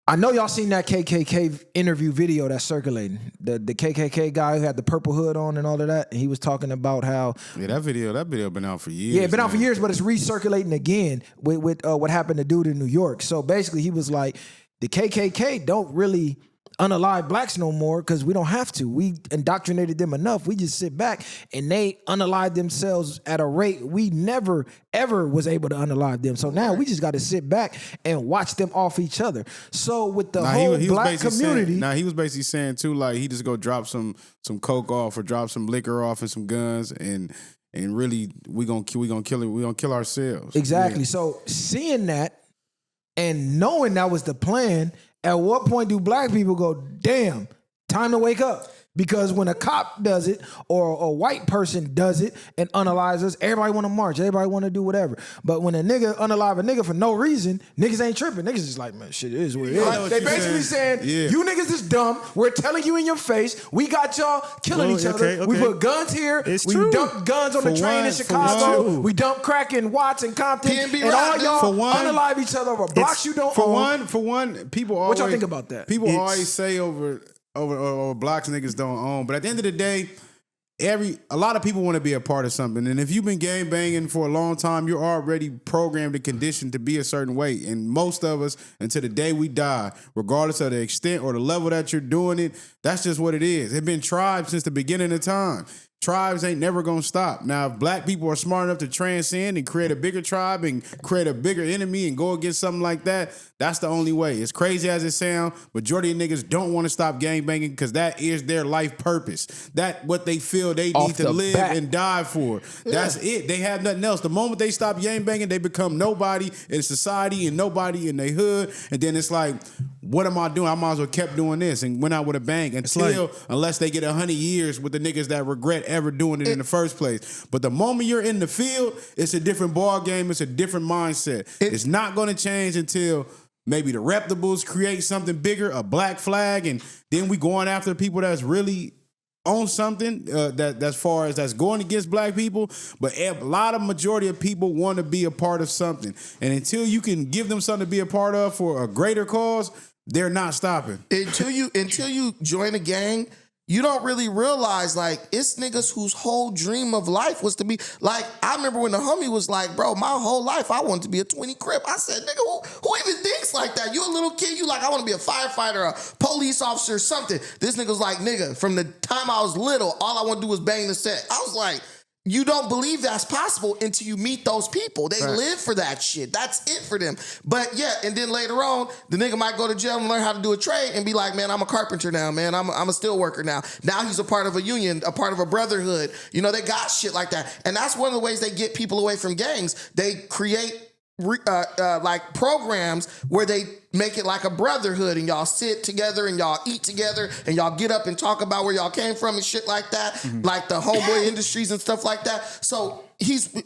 I know y'all seen that KKK interview video that's circulating. The KKK guy who had the purple hood on and all of that. And he was talking about how that video been out for years. Yeah, it's been out for years, but it's recirculating again with what happened to dude in New York. So basically, he was like, the KKK don't really unalive blacks no more because we don't have to. We indoctrinated them enough. We just sit back and they unalive themselves at a rate we never, ever was able to unalive them. So now we just got to sit back and watch them off each other. So with the whole black community. He was basically saying too, like he just go drop some coke off or drop some liquor off and some guns and really we gonna kill ourselves. Exactly. Yeah. So seeing that and knowing that was the plan, at what point do black people go, damn, time to wake up? Because when a cop does it or a white person does it and unalives us, everybody want to march. Everybody want to do whatever. But when a nigga unalive a nigga for no reason, niggas ain't tripping. Niggas just like, man, shit, it is what it is. They basically saying, you niggas is dumb. We're telling you in your face. We got y'all killing each other. Okay. We put guns here. It's we true. Dump guns on the train in Chicago. We dump crack in Watts and Compton. And all y'all unalive each other over blocks you don't own. For one, people always... What y'all think about that? People always say over blocks niggas don't own. But at the end of the day, a lot of people want to be a part of something. And if you've been gang banging for a long time, you're already programmed and conditioned to be a certain way. And most of us, until the day we die, regardless of the extent or the level that you're doing it, that's just what it is. It's been tribes since the beginning of time. Tribes ain't never gonna stop. Now, if black people are smart enough to transcend and create a bigger tribe and create a bigger enemy and go against something like that, that's the only way. As crazy as it sounds, majority of niggas don't want to stop gangbanging because that is their life purpose. That what they feel they need to live and die for. That's it. They have nothing else. The moment they stop gangbanging, they become nobody in society and nobody in their hood. And then it's like, what am I doing? I might as well kept doing this and went out with a bang unless they get 100 years with the niggas that regret ever doing it in the first place. But the moment you're in the field, it's a different ball game. It's a different mindset. It's not going to change until maybe the reputables create something bigger, a black flag, and then we going after people that's really on something that's going against black people. But a lot of majority of people want to be a part of something. And until you can give them something to be a part of for a greater cause, they're not stopping. Until you join a gang, you don't really realize, like, it's niggas whose whole dream of life was to be, like, I remember when the homie was like, bro, my whole life I wanted to be a 20 Crip. I said, nigga, who even thinks like that? You a little kid, you like, I want to be a firefighter, a police officer, something. This nigga was like, nigga, from the time I was little, all I want to do was bang the set. I was like, you don't believe that's possible until you meet those people. They live for that shit. That's it for them. But yeah, and then later on, the nigga might go to jail and learn how to do a trade and be like, man, I'm a carpenter now, man. I'm a steel worker now. Now he's a part of a union, a part of a brotherhood. You know, they got shit like that. And that's one of the ways they get people away from gangs. They create like programs where they make it like a brotherhood and y'all sit together and y'all eat together and y'all get up and talk about where y'all came from and shit like that, like the homeboy industries and stuff like that. So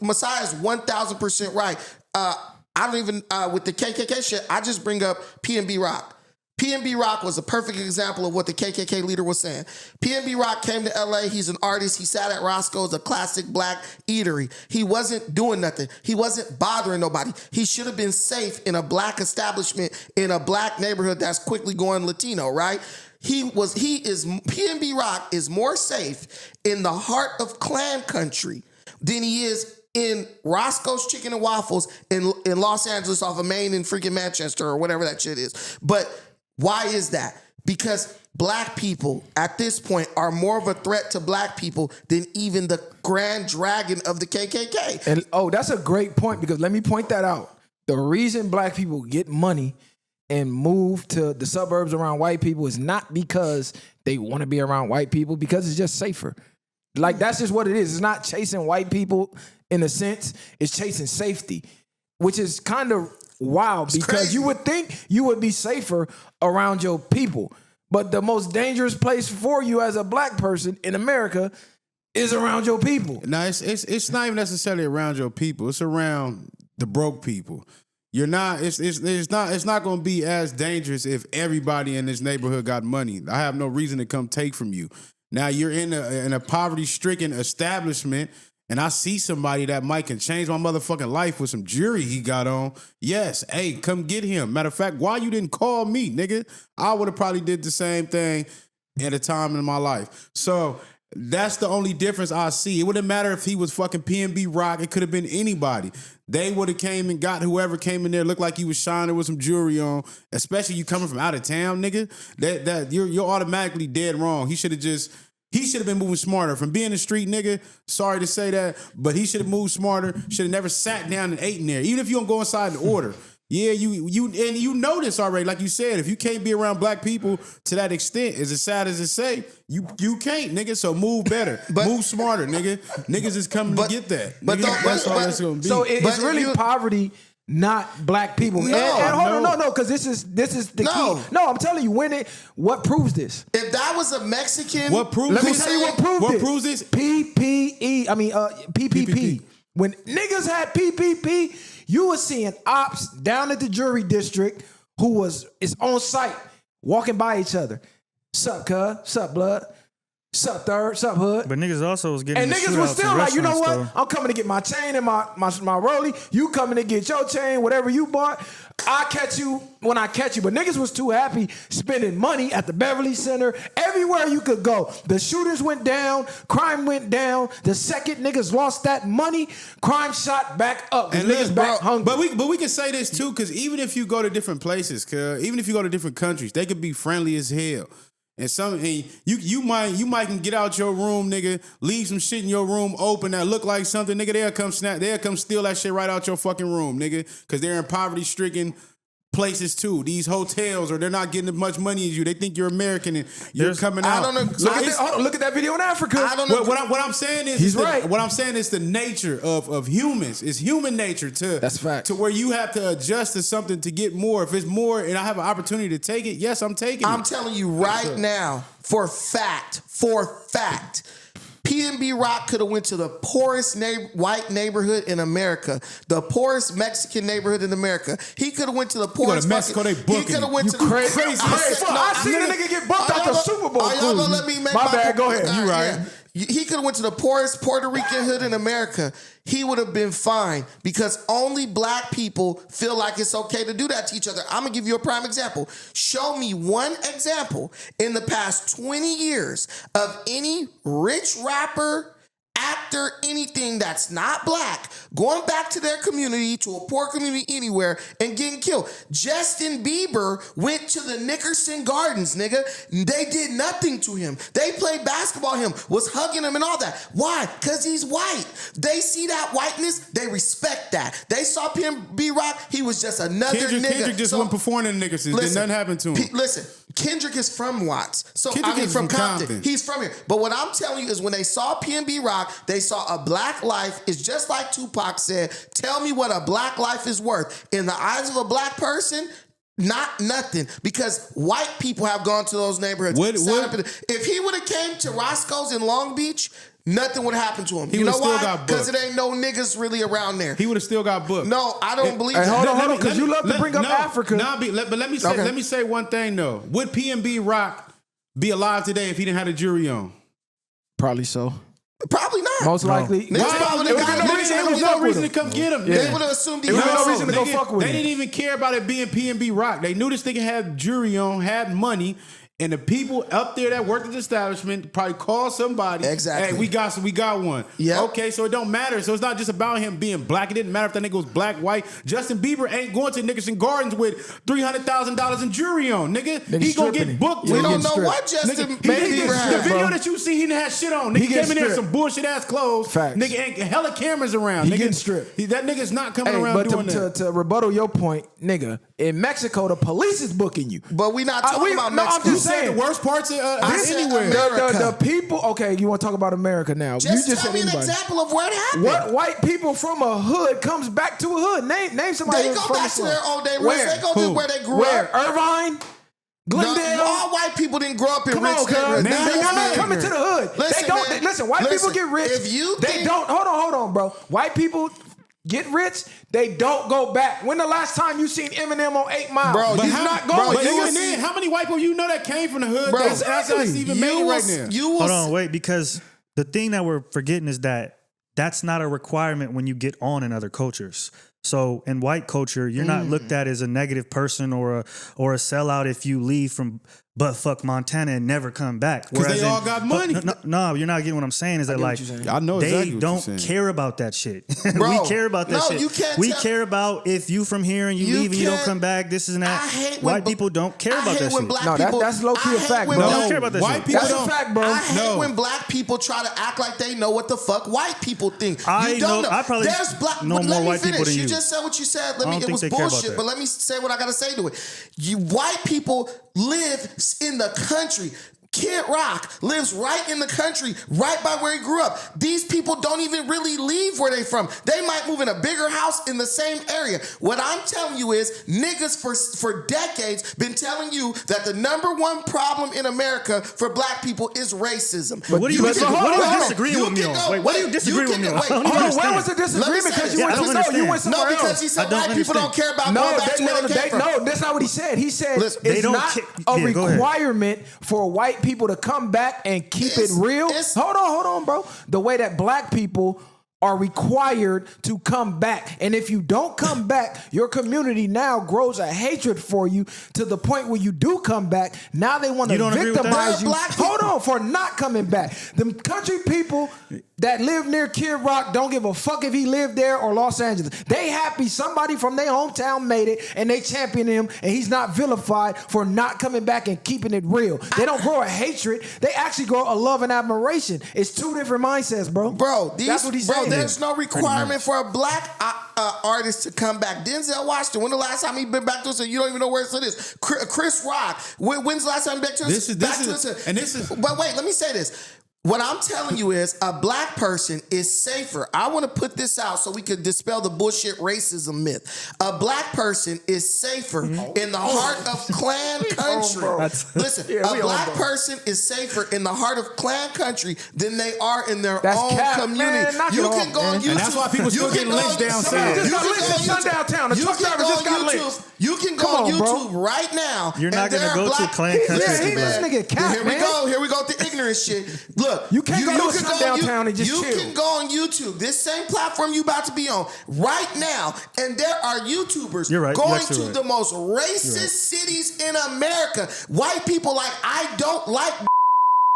Messiah's 1,000% right. I don't even, with the KKK shit, I just bring up P&B Rock. P&B Rock was a perfect example of what the KKK leader was saying. P&B Rock came to LA. He's an artist. He sat at Roscoe's, a classic black eatery. He wasn't doing nothing. He wasn't bothering nobody. He should have been safe in a black establishment in a black neighborhood that's quickly going Latino, right? P&B Rock is more safe in the heart of Klan country than he is in Roscoe's Chicken and Waffles in Los Angeles off of Main and freaking Manchester or whatever that shit is. But why is that? Because black people at this point are more of a threat to black people than even the grand dragon of the KKK. And that's a great point, because let me point that out. The reason black people get money and move to the suburbs around white people is not because they want to be around white people, because it's just safer. Like, that's just what it is. It's not chasing white people in a sense. It's chasing safety, which is kind of wild, because crazy. You would think you would be safer around your people. But the most dangerous place for you as a black person in America is around your people. No, it's not even necessarily around your people. It's around the broke people. You're not. It's not going to be as dangerous if everybody in this neighborhood got money. I have no reason to come take from you. Now you're in a poverty-stricken establishment, and I see somebody that might can change my motherfucking life with some jewelry he got on, yes, hey, come get him. Matter of fact, why you didn't call me, nigga? I would have probably did the same thing at a time in my life. So that's the only difference I see. It wouldn't matter if he was fucking PNB Rock. It could have been anybody. They would have came and got whoever came in there, looked like he was shining with some jewelry on. Especially you coming from out of town, nigga. That you're automatically dead wrong. He should have been moving smarter. From being a street nigga, sorry to say that, but he should have moved smarter. Should have never sat down and ate in there. Even if you don't go inside and order. Yeah, you know this already. Like you said, if you can't be around black people to that extent, as sad as it say, you can't, nigga. So move better, move smarter, nigga. Niggas is coming to get that. But Nigga, that's all that's gonna be. So it's really poverty, not black people. No, and hold on, no, because this is the key. No, I'm telling you, what proves this? If that was a Mexican, What proves Let me this? tell you what proves this? PPE. I mean, PPP. When niggas had PPP, you were seeing ops down at the jury district who is on site walking by each other. Sup, cuz? Sup, blood? Sup, third? Sup, hood? But niggas also was getting And the niggas was shootouts still in like, you know restaurants, what? I'm coming to get my chain and my rollie. You coming to get your chain, whatever you bought. I'll catch you when I catch you. But niggas was too happy spending money at the Beverly Center. Everywhere you could go. The shooters went down. Crime went down. The second niggas lost that money, crime shot back up. And niggas back hungry. But we can say this too, because even if you go to different places, even if you go to different countries, they could be friendly as hell. And you might can get out your room, nigga, leave some shit in your room open that look like something, nigga. They'll come steal that shit right out your fucking room, nigga, because they're in poverty-stricken places too. These hotels, or they're not getting as much money as you. They think you're American and you're coming out. I don't know. Look at that video in Africa. I don't know. What I'm saying is, He's right. What I'm saying is the nature of humans. It's human nature to That's fact. to where you have to adjust to something to get more. If it's more and I have an opportunity to take it, yes, I'm taking it. I'm telling you right now, for fact, PNB Rock could have went to the poorest white neighborhood in America, the poorest Mexican neighborhood in America. He could have went to the poorest. Mexico, they booking. He could have went to the Crazy. I seen a nigga get booked out the Super Bowl. Are y'all gonna let me make my bad? Go ahead. You right. Yeah. He could have went to the poorest Puerto Rican hood in America. He would have been fine because only black people feel like it's okay to do that to each other. I'm going to give you a prime example. Show me one example in the past 20 years of any rich rapper, actor, anything that's not black, going back to their community, to a poor community anywhere, and getting killed. Justin Bieber went to the Nickerson Gardens, nigga. They did nothing to him. They played basketball him, was hugging him and all that. Why? Because he's white. They see that whiteness, they respect that. They saw PNB Rock, he was just another nigga. Kendrick just went performing in Nickerson. Did nothing happen to him. Listen, Kendrick is from Watts. So Kendrick is from from Compton. Compton. He's from here. But what I'm telling you is when they saw PNB Rock, they saw a black life. It's just like Tupac said, tell me what a black life is worth. In the eyes of a black person, not nothing. Because white people have gone to those neighborhoods. If he would have came to Roscoe's in Long Beach, nothing would happen to him. He you know still why? got booked. Because it ain't no niggas really around there. He would have still got booked. No, I don't believe Hey, that. hold on, because you love to bring up Africa. But let me say one thing though. Would PNB Rock be alive today if he didn't have the jury on? Probably so. Probably not. Most likely. Niggas probably There was got no niggas reason that to was go no fuck with reason him. to come get him. They would have assumed he There was no was reason to go fuck with They him. didn't even care about it being PNB Rock. They knew this nigga had jury on, had money, and the people up there that worked at the establishment probably called somebody. Exactly. Hey, we got one. Yeah. Okay, so it don't matter. So it's not just about him being black. It didn't matter if that nigga was black, white. Justin Bieber ain't going to Nickerson Gardens with $300,000 in jury on, nigga. He gonna stripping get booked. We He don't getting know stripped. what Justin Nigga, Bieber the had. video bro. that you see, he didn't have shit on. Nigga He getting came in there in stripped. some bullshit ass clothes. Facts. Nigga ain't hella cameras around. He nigga. getting stripped. That nigga's not coming Hey, around but doing that. to rebuttal your point, nigga, in Mexico, the police is booking you. But we not talking about no, Mexico. I'm You just said saying. the worst parts of I said anywhere. America. The people, okay, you want to talk about America now. Just you just tell said me an anybody. example of where it happened. What white people from a hood comes back to a hood? Name somebody. They that's go from back the to slum. their old neighborhoods. Where? They go to where they grew Where? up. Irvine? Glendale? No, all white people didn't grow up in Come rich on, cuz. neighborhoods. They're Niggas not did. coming to the hood. Listen, they don't. man. Listen, white Listen, people get rich. if you they think- don't. Hold on, bro. White people get rich. They don't go back. When the last time you seen Eminem on 8 Mile? Bro, he's how- not bro, going. But you even will then, see- how many white people you know that came from the hood? Bro, That's even made right now. You will Hold on, wait, because the thing that we're forgetting is that that's not a requirement when you get on in other cultures. So in white culture, you're not looked at as a negative person or a sellout if you leave from buttfuck Montana and never come back. Because they all got money. No, you're not getting what I'm saying. Is that like I know they exactly what don't you're saying. care about that shit. Bro, we care about that shit. you can't we tell- care about if you from here and you leave and you don't come back. This is I that. hate when White people don't care about that shit. No, that's low-key a fact, bro. They don't care about that White shit. people That's a don't. fact, bro. I hate when black people try to act like they know what the fuck white people think. I You don't know- I probably There's black. know but more let me white people finish. than You you. just said what you said. I don't It think was they care about bullshit. that. But let me say what I gotta say to it. You white people live in the country. Kid Rock lives right in the country, right by where he grew up. These people don't even really leave where they from. They might move in a bigger house in the same area. What I'm telling you is niggas for decades been telling you that the number one problem in America for black people is racism. What do you disagree with me can on? go- Wait, what do you disagree with me on? I don't even Hold on, understand. where was the disagreement? Because you went I don't to no, you went understand. somewhere No, because else. he said I don't white people don't understand. care about going back to where they came from. No, that's not what he said. He said Listen, they it's don't not a yeah, go ahead. requirement for white people to come back and keep it real. Hold on, bro. The way that black people are required to come back. And if you don't come back, your community now grows a hatred for you to the point where you do come back. Now they want to You don't agree with that? victimize you. Black people- Hold on, for not coming back. The country people that live near Kid Rock don't give a fuck if he lived there or Los Angeles. They happy somebody from their hometown made it and they champion him and he's not vilified for not coming back and keeping it real. They don't grow a hatred. They actually grow a love and admiration. It's two different mindsets, bro. Bro, that's what he's saying. There's no requirement for a black artist to come back. Denzel Washington, when the last time he been back to us? You don't even know where it is. Chris Rock, when's the last time back to us? This is- But wait, let me say this. What I'm telling you is a black person is safer. I want to put this out so we can dispel the bullshit racism myth. A black person is safer in the heart of Klan country. Listen, a black person is safer in the heart of Klan country than they are in their That's own cap, community. man. Knock You it can off, go on man. YouTube. And that's why people still You can getting go- lynched down somebody south. just got You lynched can in go on Sundown Town. The You truck can driver go just on got YouTube. lynched. You can go Come on on, bro. YouTube right now. You're not and there gonna are go to black- Klan country Yeah, to he- black. this nigga cap, Here we man. go. Here we go with the ignorant shit. Look, You can't go to can Sundown on Town and just You chill. can go on YouTube, this same platform you about to be on right now, and there are YouTubers You're right. You're going actually to right. the most racist cities in America. White people like, I don't like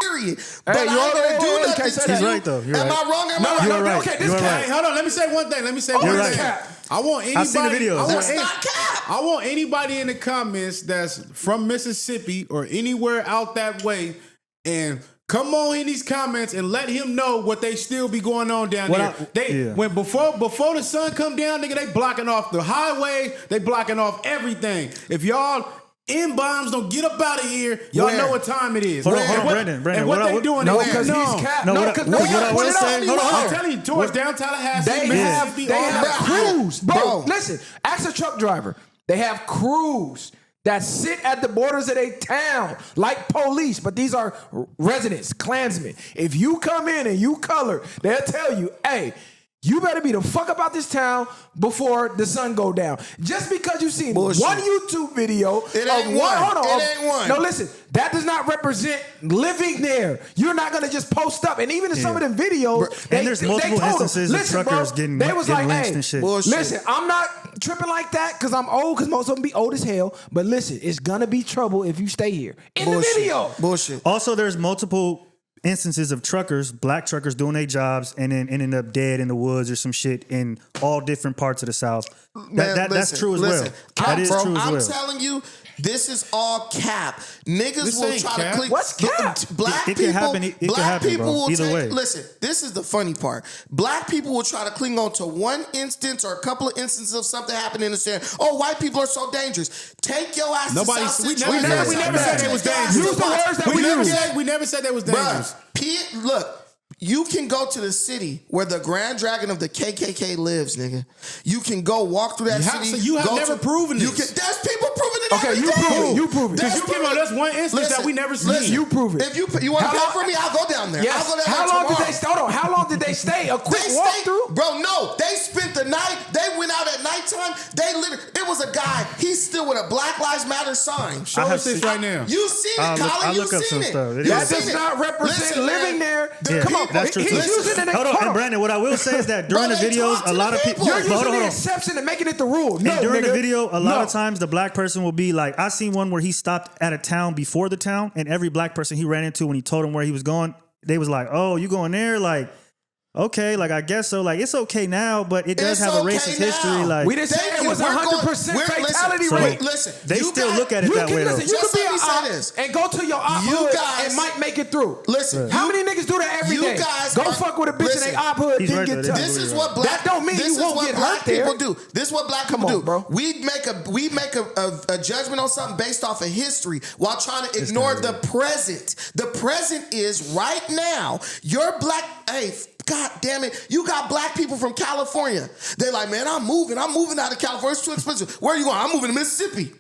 period. But Hey, I'm you going to can't do say nothing that. to He's you. right, though. You're Am right. I wrong? Am I You right? are right. Okay, this You are guy- right. Hey, hold on. Let me say one thing. You're one right. thing. I want anybody. I've seen the video. I want That's any- not cap. I want anybody in the comments that's from Mississippi or anywhere out that way, and come on in these comments and let him know what they still be going on down there. When before the sun come down, nigga, they blocking off the highway. They blocking off everything. If y'all bombs don't get up out of here, y'all Where? know what time it is. Hold on, And what- Brandon, And what they doing? No, is- because he's cap. No, No, what I- because what I will say- hold on. I'm telling you, towards down Tallahassee, They Mississippi, have all that. crews, bro. Bro. Listen, ask a truck driver. They have crews that sit at the borders of their town like police, but these are residents, Klansmen. If you come in and you color, they'll tell you, hey, you better be the fuck about this town before the sun go down. Just because you seen Bullshit. one YouTube video It of ain't one, one. hold on. It ain't one. No, listen, that does not represent living there. You're not gonna just post up. And even in some of them videos, And there's multiple told 'em, instances of "Listen, truckers bro," getting they was like, lynched hey, and shit. Bullshit. listen, I'm not tripping like that because I'm old, because most of them be old as hell. But listen, it's gonna be trouble if you stay here. In the video. Bullshit. Also, there's multiple instances of truckers, black truckers, doing their jobs and then ending up dead in the woods or some shit in all different parts of the South. Man, That's listen, true as listen. well. That is Bro, true as I'm well. telling you, this is all cap. Niggas This will ain't try cap. to click. What's cap? Black It can people, happen. It can black happen, people bro. will Either take. way. Listen, this is the funny part. Black people will try to cling on to one instance or a couple of instances of something happening and say, "Oh, white people are so dangerous." Take your ass Nobody. to South We Central. never said they was dangerous. Use the words that we use. We never said they was dangerous. Bruh, look, you can go to the city where the Grand Dragon of the KKK lives, nigga. You can go walk through that You have- city. so you have go never proven you this. There's people proving it Okay, every you day. prove it. You prove it. Because you came on us one instance that we never seen. Listen, You prove it. If you want to pay for me, I'll go down there. Yes. I'll go down How there long tomorrow. did they stay? Hold on. How long did they stay? A quick They walkthrough? Bro, no. They spent the night. They went out at nighttime. They literally, it was a guy. He's still with a Black Lives Matter sign. Show us this right now. You seen it, Colin. I'll You look up seen some it. stuff. You That seen does it. not represent Listen, living man. there. The Come on, people- that's true, he's too. using it. Hold on, and Brandon, what I will say is that during Bro, the they videos, talk to a lot the of people. people. You're Hold using on. the exception and making it the rule. No, And during the nigga. video, a lot No. of times the black person will be like, I seen one where he stopped at a town before the town, and every black person he ran into when he told him where he was going, they was like, "Oh, you going there?" Like, okay, like I guess so. Like it's okay now, but it does It's have a okay racist now. history. Like We didn't say Thank it you. was We're 100% going- we're- fatality listen, rate. Listen, they you still got- look at it You that can way though. listen. You Just could be let me say an op this. and go to your op You hood guys- and might make it through. Listen, How many niggas do that every you day? guys Go are- fuck with a bitch listen, in a op hood, He's then right get though. touched. This is what black. That don't mean this you is won't what get black hurt there. people do. This is what black Come people on, do. bro. We make a judgment on something based off of history while trying to ignore the present. The present is right now. Your black. Hey, God damn it! You got black people from California. They're like, man, I'm moving out of California. It's too expensive. Where are you going? I'm moving to Mississippi.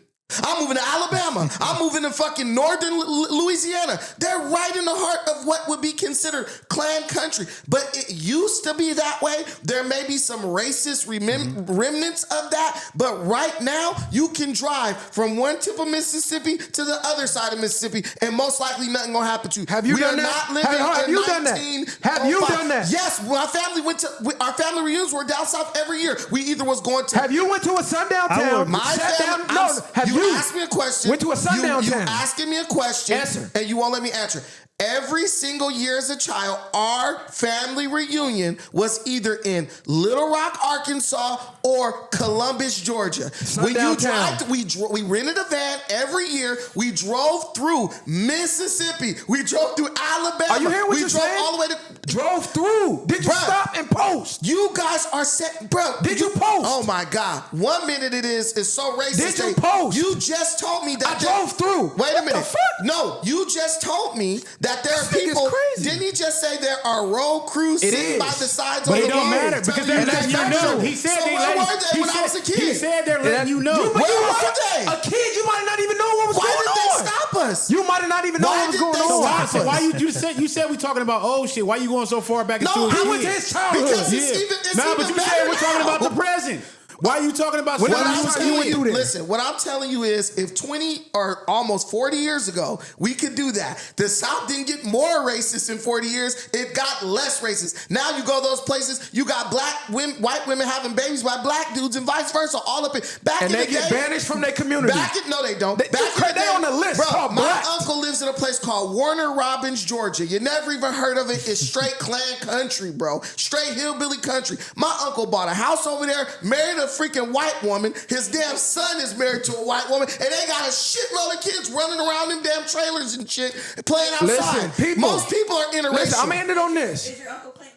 I'm moving to Alabama. I'm moving to fucking northern Louisiana. They're right in the heart of what would be considered Klan country. But it used to be that way. There may be some racist remnants of that. But right now, you can drive from one tip of Mississippi to the other side of Mississippi, and most likely nothing gonna happen to you. Have you we done are that? not living Have in you done that? 1905. Have you done that? Yes, my family went to our family reunions were down south every year. We either was going to Have you went to a sundown I town? would- my sat family, down? No. Have you asked me a question. went to a sundown you town? asking me a question, Answer. and you won't let me answer. Every single year as a child, our family reunion was either in Little Rock, Arkansas, or Columbus, Georgia. When you town. drive, we rented a van every year. We drove through Mississippi. We drove through Alabama. Are you hearing what we you're drove saying? all the way to. Drove through. Did you Bruh. stop and post? You guys are set, bro. Did you post? Oh my God! 1 minute it is so racist. Did you that post? You just told me that I drove through. Wait What a minute. the fuck? No, you just told me that there are This nigga's people. crazy. Didn't he just say there are road crews It sitting is. by the sides But of it the don't road? matter because they're letting you know. He said so they where let were they when I was a kid? He said they're letting you know. But Where you were was they? a kid. You might not even know what was Why going did on. they stop us? You might have not even known Why what was did going they on. stop us? Why you said we talking about old shit? Why you going so far back into No, his I He went to kid? his childhood. Because it's Nah, but even you said better we're talking now. about the present. Why are you talking about What What I'm I'm telling telling you you, through this. listen, what I'm telling you is if 20 or almost 40 years ago, we could do that. The South didn't get more racist in 40 years. It got less racist. Now you go those places, you got white women having babies by black dudes and vice versa. All up in, back And in they the get day, banished from their community. No, they don't. They Back in the day, on the list Bro, called my black. uncle lives in a place called Warner Robins, Georgia. You never even heard of it. It's straight Klan country, bro. Straight hillbilly country. My uncle bought a house over there, married a freaking white woman. His damn son is married to a white woman, and they got a shitload of kids running around them damn trailers and shit, playing outside. Listen, Most people are interracial. Listen, I'm ending on this. Is your uncle Clayton?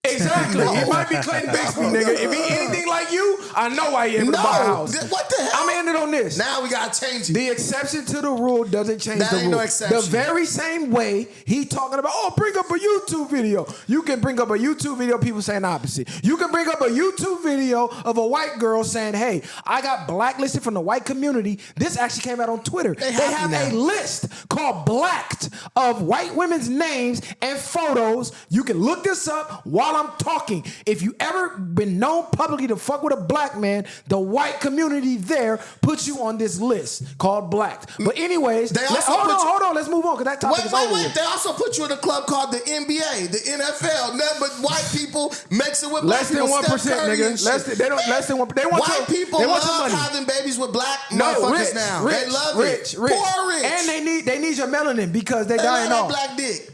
Exactly. It might be Clayton Bixby, nigga. If he anything like you, I know why he able to buy a house. What the hell? I'm ending on this. Now we gotta change it. The exception to the rule doesn't change That the ain't rule. no exception. The very same way he talking about, oh, bring up a YouTube video. You can bring up a YouTube video, people saying the opposite. You can bring up a YouTube video of a white girl saying, hey, I got blacklisted from the white community. This actually came out on Twitter. They have now. a list called Blacked of white women's names and photos. You can look this up while I'm talking. If you ever been known publicly to fuck with a black man, the white community there puts you on this list called Blacked. But anyways, They also hold on, let's move on because that topic is over Wait. with. They also put you in a club called the NBA, the NFL. Nothing but white people mixing with Less black than people. 1%, Steph Curry nigga. and shit. Less than 1%. They want White your, people they want your love money. having babies with black No, motherfuckers now. They love rich. it. Poor rich. And they need your melanin because they They dying love off. that black dick.